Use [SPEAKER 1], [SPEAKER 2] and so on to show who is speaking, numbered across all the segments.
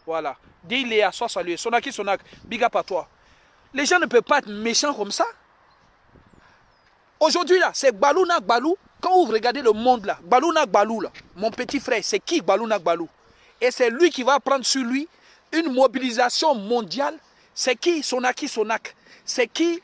[SPEAKER 1] Voilà. Dis Léa, sois salué. Sonaki, Sonak, big up à toi. Les gens ne peuvent pas être méchants comme ça. Aujourd'hui, là, c'est Gbalouna Gbalou. Quand vous regardez le monde, là, Gbalouna Gbalou, là, mon petit frère, c'est qui Gbalouna Gbalou? Et c'est lui qui va prendre sur lui une mobilisation mondiale. C'est qui Sonaki Sonak? C'est qui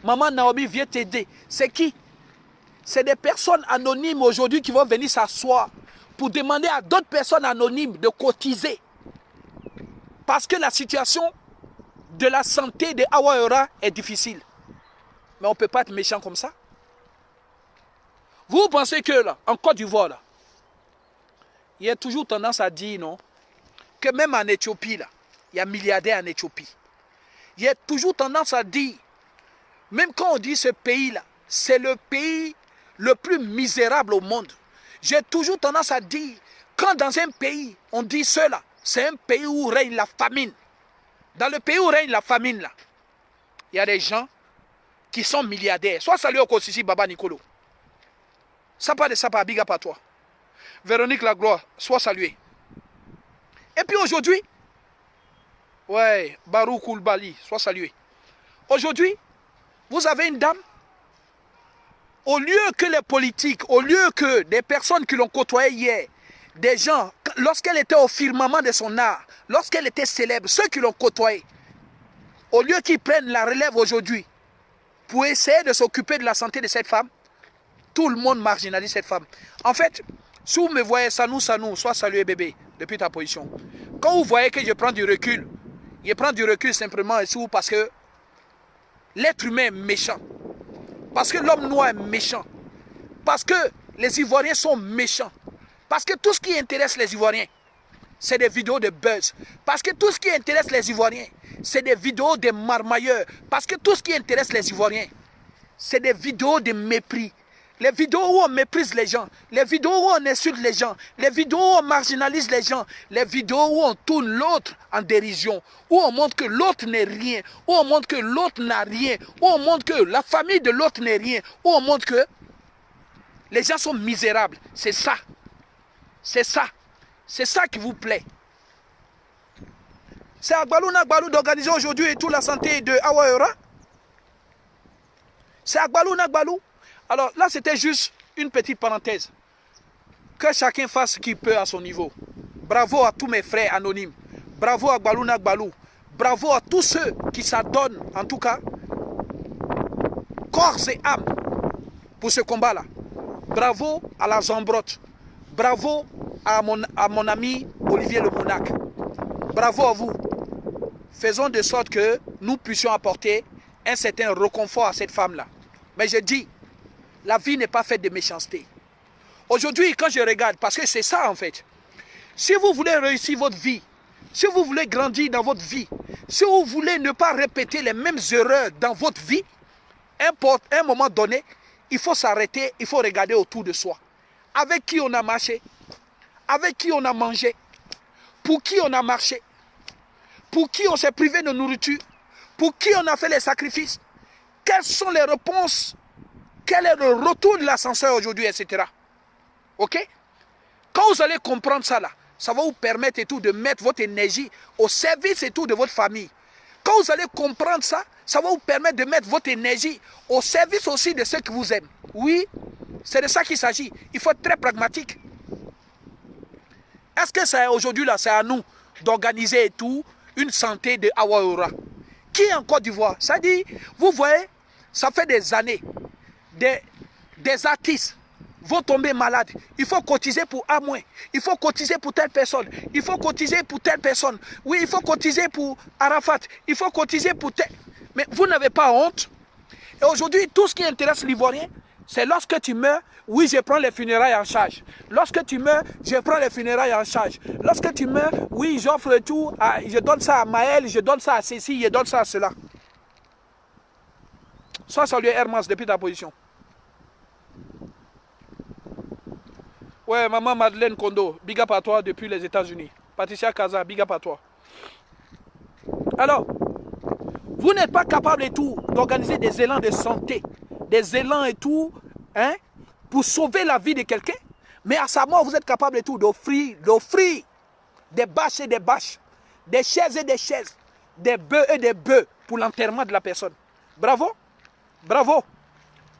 [SPEAKER 1] Maman Naomi vient t'aider. C'est qui? C'est des personnes anonymes aujourd'hui qui vont venir s'asseoir pour demander à d'autres personnes anonymes de cotiser. Parce que la situation de la santé de Awaora est difficile. Mais on ne peut pas être méchant comme ça. Vous pensez que là, en Côte d'Ivoire, là, il y a toujours tendance à dire, non, que même en Éthiopie, là, il y a milliardaires en Éthiopie. Il y a toujours tendance à dire, même quand on dit ce pays-là, c'est le pays le plus misérable au monde. J'ai toujours tendance à dire, quand dans un pays, on dit cela, c'est un pays où règne la famine. Dans le pays où règne la famine, là, il y a des gens qui sont milliardaires. Soit salué au Kosisi Baba Nicolo. Ça pas de ça, pas big up à toi. Véronique Lagloire, sois saluée. Et puis aujourd'hui, ouais, Barou Koulibaly, sois salué. Aujourd'hui, vous avez une dame, au lieu que les politiques, au lieu que des personnes qui l'ont côtoyée hier, des gens, lorsqu'elle était au firmament de son art, lorsqu'elle était célèbre, ceux qui l'ont côtoyée, au lieu qu'ils prennent la relève aujourd'hui pour essayer de s'occuper de la santé de cette femme, tout le monde marginalise cette femme. En fait, si vous me voyez, Sanou, sois salué bébé, depuis ta position. Quand vous voyez que je prends du recul, je prends du recul simplement parce que l'être humain est méchant. Parce que l'homme noir est méchant. Parce que les Ivoiriens sont méchants. Parce que tout ce qui intéresse les Ivoiriens, c'est des vidéos de buzz. Parce que tout ce qui intéresse les Ivoiriens, c'est des vidéos de marmailleurs. Parce que tout ce qui intéresse les Ivoiriens, c'est des vidéos de mépris. Les vidéos où on méprise les gens, les vidéos où on insulte les gens, les vidéos où on marginalise les gens, les vidéos où on tourne l'autre en dérision, où on montre que l'autre n'est rien, où on montre que l'autre n'a rien, où on montre que la famille de l'autre n'est rien, où on montre que les gens sont misérables. C'est ça. C'est ça. C'est ça qui vous plaît. C'est à Gbalouna Gbalou d'organiser aujourd'hui et toute la santé de Awaora. C'est à Gbalouna Gbalou. Alors là, c'était juste une petite parenthèse. Que chacun fasse ce qu'il peut à son niveau. Bravo à tous mes frères anonymes. Bravo à Gbalouna Gbalou. Bravo à tous ceux qui s'adonnent, en tout cas, corps et âme pour ce combat-là. Bravo à la Zambrotte. Bravo à mon ami Olivier Le Monac. Bravo à vous. Faisons de sorte que nous puissions apporter un certain réconfort à cette femme-là. Mais je dis, la vie n'est pas faite de méchanceté. Aujourd'hui, quand je regarde, parce que c'est ça en fait, si vous voulez réussir votre vie, si vous voulez grandir dans votre vie, si vous voulez ne pas répéter les mêmes erreurs dans votre vie, à un moment donné, il faut s'arrêter, il faut regarder autour de soi. Avec qui on a marché, avec qui on a mangé, pour qui on a marché, pour qui on s'est privé de nourriture, pour qui on a fait les sacrifices, quelles sont les réponses, quel est le retour de l'ascenseur aujourd'hui, etc. Ok? Quand vous allez comprendre ça là, ça va vous permettre et tout de mettre votre énergie au service et tout de votre famille. Quand vous allez comprendre ça, ça va vous permettre de mettre votre énergie au service aussi de ceux qui vous aiment. Oui, c'est de ça qu'il s'agit. Il faut être très pragmatique. Est-ce que c'est aujourd'hui là, c'est à nous d'organiser et tout une santé de Awaora? Qui est en Côte d'Ivoire? Ça dit, vous voyez, ça fait des années, des artistes vont tomber malades. Il faut cotiser pour Amoué. Il faut cotiser pour telle personne. Il faut cotiser pour telle personne. Oui, il faut cotiser pour Arafat. Il faut cotiser pour tel. Mais vous n'avez pas honte. Et aujourd'hui, tout ce qui intéresse l'Ivoirien, c'est lorsque tu meurs, oui, je prends les funérailles en charge. Lorsque tu meurs, je prends les funérailles en charge. Lorsque tu meurs, oui, j'offre tout, je donne ça à Maël, je donne ça à Cécile, je donne ça à cela. Sois salué Hermas depuis ta position. Ouais, maman Madeleine Kondo, big up à toi depuis les États-Unis. Patricia Kaza, big up à toi. Alors, vous n'êtes pas capable et tout d'organiser des élans de santé, des élans et tout, hein, pour sauver la vie de quelqu'un. Mais à sa mort, vous êtes capable et tout d'offrir des bâches et des bâches, des chaises et des chaises, des bœufs et des bœufs pour l'enterrement de la personne. Bravo, bravo.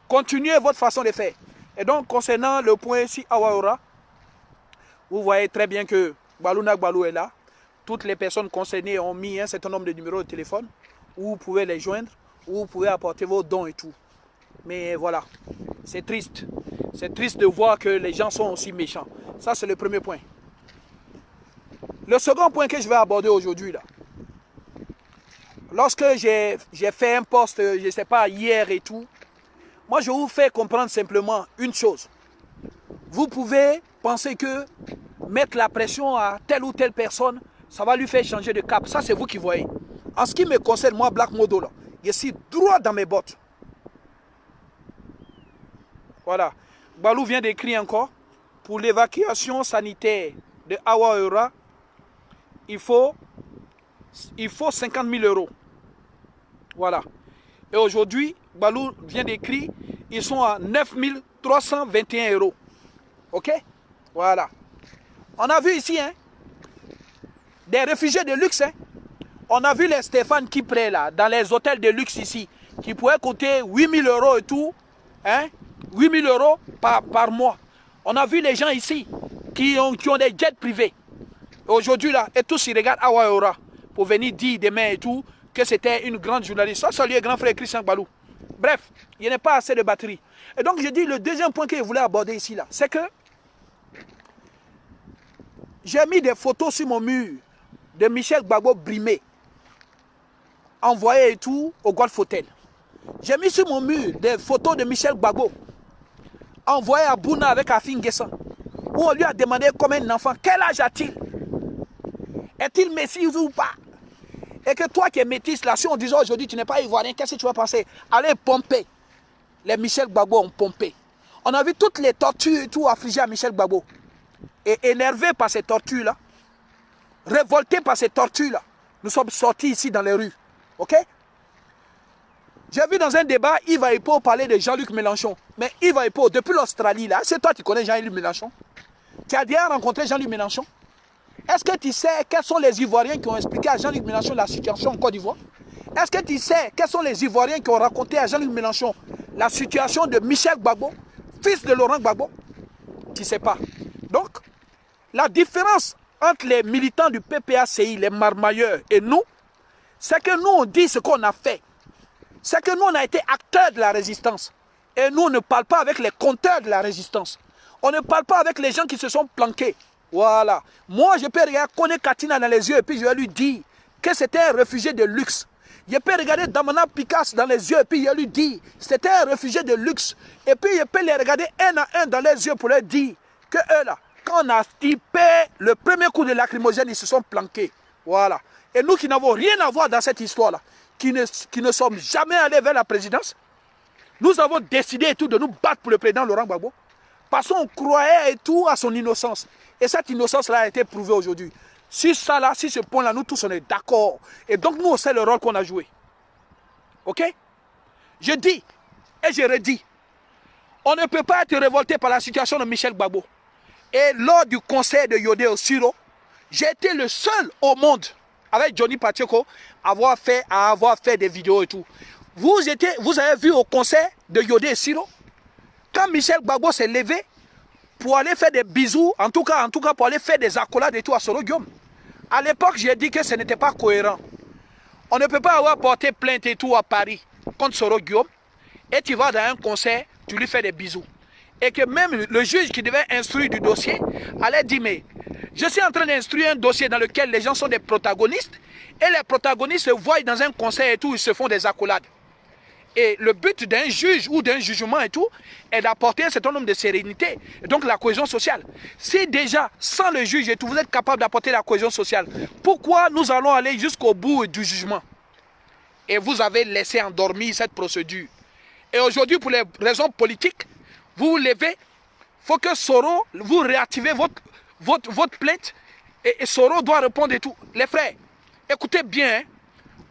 [SPEAKER 1] Continuez votre façon de faire. Et donc, concernant le point ici, Awaora, vous voyez très bien que Gbalouna Gbalou est là. Toutes les personnes concernées ont mis un certain nombre de numéros de téléphone où vous pouvez les joindre, où vous pouvez apporter vos dons et tout. Mais voilà, c'est triste. C'est triste de voir que les gens sont aussi méchants. Ça, c'est le premier point. Le second point que je vais aborder aujourd'hui, là. Lorsque j'ai fait un post, je ne sais pas, hier et tout, moi, je vous fais comprendre simplement une chose. Vous pouvez penser que mettre la pression à telle ou telle personne, ça va lui faire changer de cap. Ça, c'est vous qui voyez. En ce qui me concerne, moi, Black Modo, là, je suis droit dans mes bottes. Voilà. Balou vient d'écrire encore. Pour l'évacuation sanitaire de Awaora, il faut 50 000 euros. Voilà. Et aujourd'hui, Balou vient d'écrire, ils sont à 9 321 euros. Ok? Voilà. On a vu ici, hein, des réfugiés de luxe. Hein. On a vu les Stéphane qui prêtent là, dans les hôtels de luxe ici, qui pourraient coûter 8 000 euros et tout. Hein? 8 000 euros par mois. On a vu les gens ici qui ont des jets privés. Aujourd'hui là, et tous ils regardent Awaora pour venir dire demain et tout que c'était une grande journaliste. Ça, salut grand frère Christian Balou. Bref, il n'y a pas assez de batterie. Et donc je dis le deuxième point que je voulais aborder ici là, c'est que j'ai mis des photos sur mon mur de Michel Gbagbo brimé, envoyé et tout au Golf Hotel. J'ai mis sur mon mur des photos de Michel Gbagbo envoyé à Bouna avec Afin Guessan, où on lui a demandé comme un enfant, quel âge a-t-il? Est-il métis ou pas? Et que toi qui es métis, là, si on disait aujourd'hui tu n'es pas ivoirien, qu'est-ce que tu vas penser? Allez pomper. Les Michel Gbagbo ont pompé. On a vu toutes les tortures et tout affligées à Michel Gbagbo. Et énervé par ces tortures-là, révolté par ces tortures-là, nous sommes sortis ici dans les rues. Ok? J'ai vu dans un débat Yves Aipo parler de Jean-Luc Mélenchon. Mais Yves Aipo, depuis l'Australie, là, c'est toi qui connais Jean-Luc Mélenchon. Tu as déjà rencontré Jean-Luc Mélenchon? Est-ce que tu sais quels sont les Ivoiriens qui ont expliqué à Jean-Luc Mélenchon la situation en Côte d'Ivoire? Est-ce que tu sais quels sont les Ivoiriens qui ont raconté à Jean-Luc Mélenchon la situation de Michel Gbagbo, fils de Laurent Gbagbo? Tu ne sais pas. Donc, la différence entre les militants du PPACI, les marmailleurs et nous, c'est que nous, on dit ce qu'on a fait. C'est que nous, on a été acteurs de la résistance. Et nous, on ne parle pas avec les compteurs de la résistance. On ne parle pas avec les gens qui se sont planqués. Voilà. Moi, je peux regarder Kone Katina dans les yeux et puis je vais lui dire que c'était un réfugié de luxe. Je peux regarder Damana Picasso dans les yeux et puis je vais lui dire que c'était un réfugié de luxe. Et puis je peux les regarder un à un dans les yeux pour leur dire que eux là, quand on a typé le premier coup de lacrymogène, ils se sont planqués. Voilà. Et nous qui n'avons rien à voir dans cette histoire-là, qui ne sommes jamais allés vers la présidence, nous avons décidé et tout de nous battre pour le président Laurent Gbagbo. Parce qu'on croyait et tout à son innocence. Et cette innocence-là a été prouvée aujourd'hui. Si ça là, si ce point-là, nous tous on est d'accord. Et donc nous, on sait le rôle qu'on a joué. Ok? Je dis et je redis, on ne peut pas être révolté par la situation de Michel Gbagbo. Et lors du concert de Yodé au Siro, j'ai été le seul au monde, avec Johnny Pacheco, à avoir fait des vidéos et tout. Vous avez vu au concert de Yodé et Siro, quand Michel Gbagbo s'est levé pour aller faire des bisous, en tout cas pour aller faire des accolades et tout à Soro Guillaume. À l'époque, j'ai dit que ce n'était pas cohérent. On ne peut pas avoir porté plainte et tout à Paris contre Soro Guillaume, et tu vas dans un concert, tu lui fais des bisous. Et que même le juge qui devait instruire du dossier allait dire, mais je suis en train d'instruire un dossier dans lequel les gens sont des protagonistes, et les protagonistes se voient dans un concert et tout, ils se font des accolades. Et le but d'un juge ou d'un jugement et tout est d'apporter un certain nombre de sérénité, et donc la cohésion sociale. Si déjà, sans le juge et tout, vous êtes capable d'apporter la cohésion sociale, pourquoi nous allons aller jusqu'au bout du jugement? Et vous avez laissé endormir cette procédure. Et aujourd'hui, pour les raisons politiques, vous vous levez, il faut que Soro, vous réactivez votre plainte, et Soro doit répondre et tout. Les frères, écoutez bien, hein.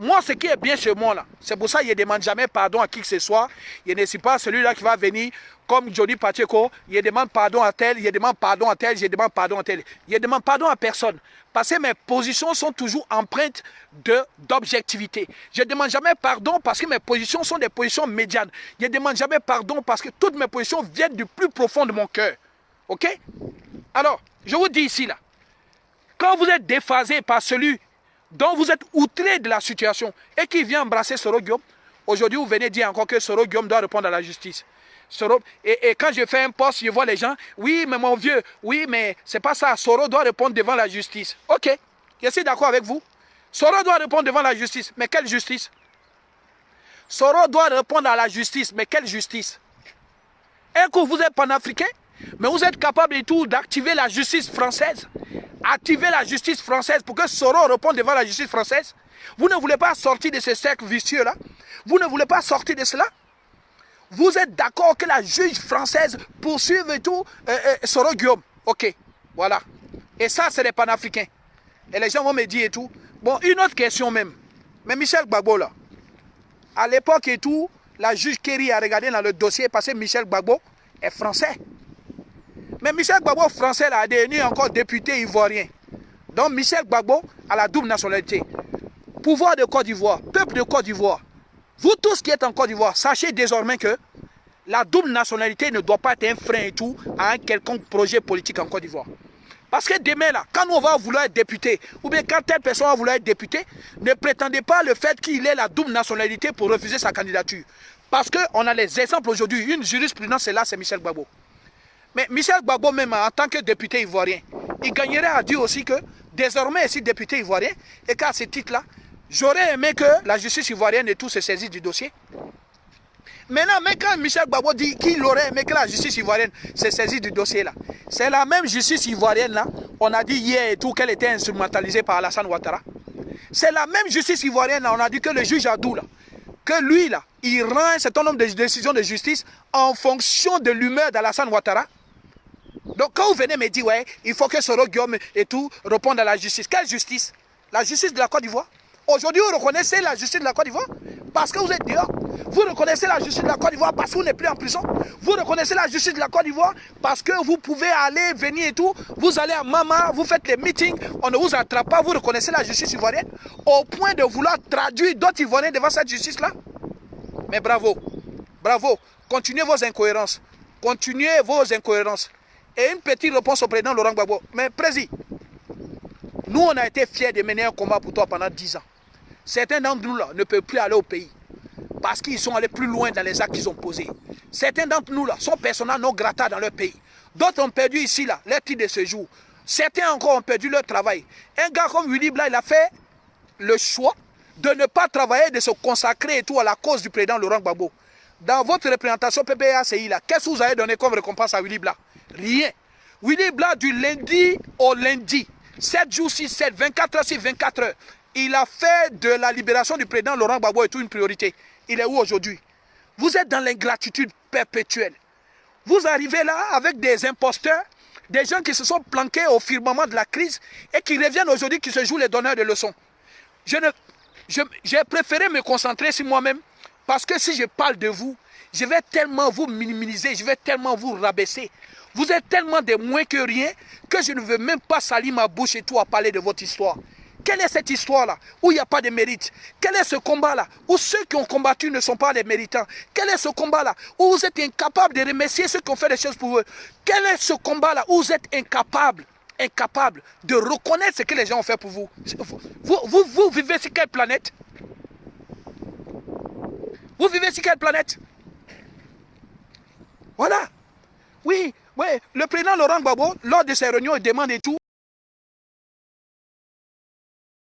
[SPEAKER 1] Moi, ce qui est bien chez moi, là, c'est pour ça que je ne demande jamais pardon à qui que ce soit. Je ne suis pas celui-là qui va venir comme Johnny Pacheco, il demande pardon à tel, il demande pardon à tel, je demande pardon à tel. Il ne demande pardon à personne. Parce que mes positions sont toujours empreintes d'objectivité. Je ne demande jamais pardon parce que mes positions sont des positions médianes. Je ne demande jamais pardon parce que toutes mes positions viennent du plus profond de mon cœur. Ok? Alors, je vous dis ici, là, quand vous êtes déphasé par celui dont vous êtes outré de la situation et qui vient embrasser Soro Guillaume, aujourd'hui, vous venez dire encore que Soro Guillaume doit répondre à la justice. Et quand je fais un poste, je vois les gens, oui, mais mon vieux, oui, mais c'est pas ça. Soro doit répondre devant la justice. Ok, je suis d'accord avec vous. Soro doit répondre devant la justice. Mais quelle justice? Soro doit répondre à la justice. Mais quelle justice? Un coup, vous êtes panafricain, mais vous êtes capable et tout d'activer la justice française. Activer la justice française pour que Soro réponde devant la justice française. Vous ne voulez pas sortir de ce cercle vicieux-là? Vous ne voulez pas sortir de cela? Vous êtes d'accord que la juge française poursuive et tout Soro Guillaume? Ok, voilà. Et ça, c'est les panafricains. Et les gens vont me dire et tout. Bon, une autre question même. Mais Michel Gbagbo, là, à l'époque et tout, la juge Kerry a regardé dans le dossier parce que Michel Gbagbo est français. Mais Michel Gbagbo, français, là, a devenu encore député ivoirien. Donc Michel Gbagbo a la double nationalité. Pouvoir de Côte d'Ivoire, peuple de Côte d'Ivoire. Vous tous qui êtes en Côte d'Ivoire, sachez désormais que la double nationalité ne doit pas être un frein et tout à un quelconque projet politique en Côte d'Ivoire. Parce que demain, là, quand on va vouloir être député, ou bien quand telle personne va vouloir être député, ne prétendez pas le fait qu'il ait la double nationalité pour refuser sa candidature. Parce qu'on a les exemples aujourd'hui. Une jurisprudence, c'est là, c'est Michel Gbagbo. Mais Michel Gbagbo, même en tant que député ivoirien, il gagnerait à dire aussi que désormais, ici, député ivoirien, et qu'à ce titre-là, j'aurais aimé que la justice ivoirienne et tout se saisisse du dossier. Maintenant, même quand Michel Gbagbo dit qu'il aurait aimé que la justice ivoirienne se saisisse du dossier là, c'est la même justice ivoirienne là, on a dit hier et tout qu'elle était instrumentalisée par Alassane Ouattara. C'est la même justice ivoirienne là, on a dit que le juge Adou là, que lui là, il rend un certain nombre de décisions de justice en fonction de l'humeur d'Alassane Ouattara. Donc quand vous venez me dire, ouais, il faut que Soro Guillaume et tout répondent à la justice. Quelle justice? La justice de la Côte d'Ivoire? Aujourd'hui, vous reconnaissez la justice de la Côte d'Ivoire parce que vous êtes dehors. Vous reconnaissez la justice de la Côte d'Ivoire parce que vous n'êtes plus en prison. Vous reconnaissez la justice de la Côte d'Ivoire parce que vous pouvez aller, venir et tout. Vous allez à Mama, vous faites les meetings, on ne vous attrape pas. Vous reconnaissez la justice ivoirienne au point de vouloir traduire d'autres Ivoiriens devant cette justice-là. Mais bravo, bravo. Continuez vos incohérences. Continuez vos incohérences. Et une petite réponse au président Laurent Gbagbo. Mais président, nous on a été fiers de mener un combat pour toi pendant 10 ans. Certains d'entre nous là ne peuvent plus aller au pays parce qu'ils sont allés plus loin dans les actes qu'ils ont posés. Certains d'entre nous là sont persona non grata dans leur pays. D'autres ont perdu ici là leur titre de séjour. Certains encore ont perdu leur travail. Un gars comme Willy Bla, il a fait le choix de ne pas travailler, de se consacrer et tout à la cause du président Laurent Gbagbo. Dans votre représentation PPACI là, qu'est-ce que vous avez donné comme récompense à Willy Bla? Rien. Willy Bla du lundi au lundi, 7 jours 6, 7, 24 heures 6, 24 heures. Il a fait de la libération du président Laurent Gbagbo et tout une priorité. Il est où aujourd'hui? Vous êtes dans l'ingratitude perpétuelle. Vous arrivez là avec des imposteurs, des gens qui se sont planqués au firmament de la crise et qui reviennent aujourd'hui, qui se jouent les donneurs de leçons. J'ai préféré me concentrer sur moi-même parce que si je parle de vous, je vais tellement vous minimiser, je vais tellement vous rabaisser. Vous êtes tellement de moins que rien que je ne veux même pas salir ma bouche et tout à parler de votre histoire. Quelle est cette histoire-là où il n'y a pas de mérite? Quel est ce combat-là où ceux qui ont combattu ne sont pas les méritants? Quel est ce combat-là où vous êtes incapable de remercier ceux qui ont fait des choses pour eux? Quel est ce combat-là où vous êtes incapable de reconnaître ce que les gens ont fait pour vous? Vous vivez sur quelle planète? Vous vivez sur quelle planète? Voilà. Oui, le président Laurent Gbagbo, lors de ses réunions, il demande et tout